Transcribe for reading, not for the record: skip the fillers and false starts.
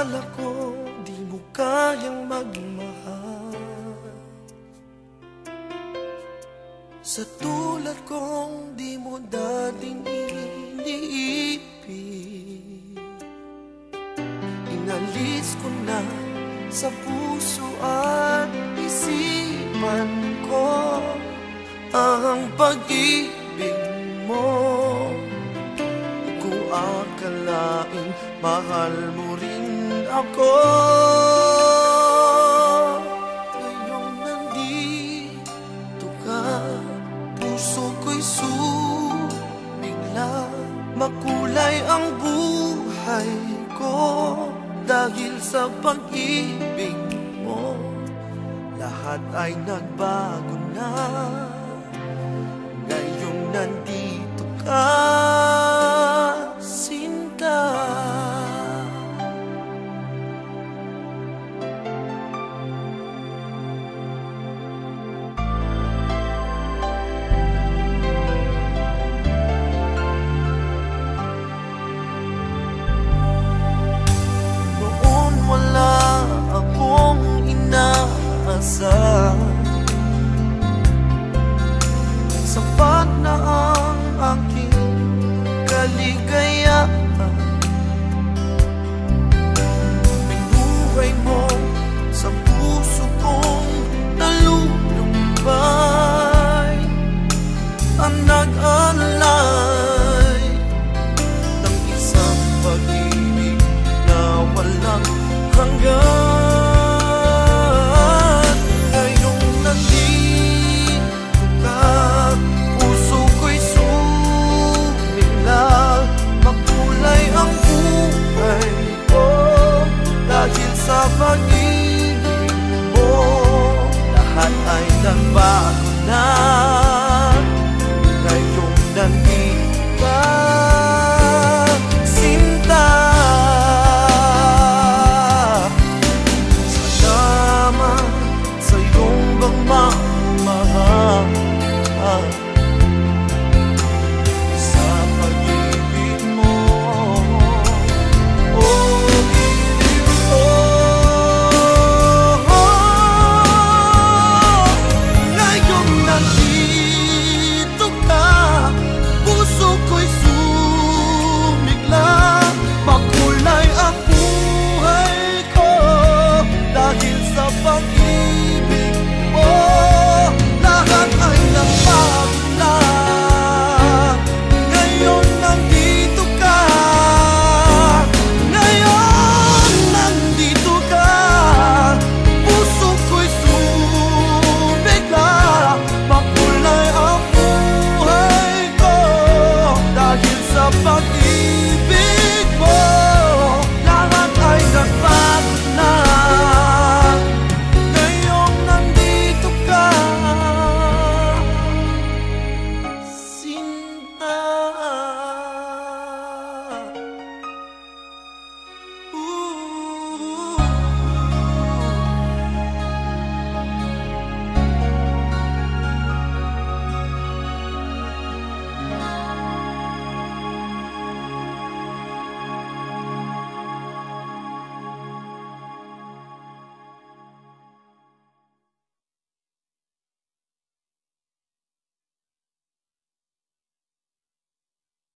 Akala ko di mo kayang magmahal sa tulad kong di mo dating iniibig. Inalis ko na sa puso at isipan ko ang pag-ibig mo. Kung akalaing mahal mo rin ako, ngayong nandito ka, puso ko'y sumigla. Makulay ang buhay ko dahil sa pag-ibig mo. Lahat ay nagbago na ngayong nandito ka, Sinta. Noon wala akong inaasal, sapat na ang aking kaligayahan. Binuhay mo sa puso kong nalulumbay, ang nag-alay ng isang pag-ibig na walang hanggan. Sa pag-ibig mo, lahat ay nagbago na ngayong nandito ka, Sinta. Salamat sa iyong pagmamahal sa pag-ibig mo.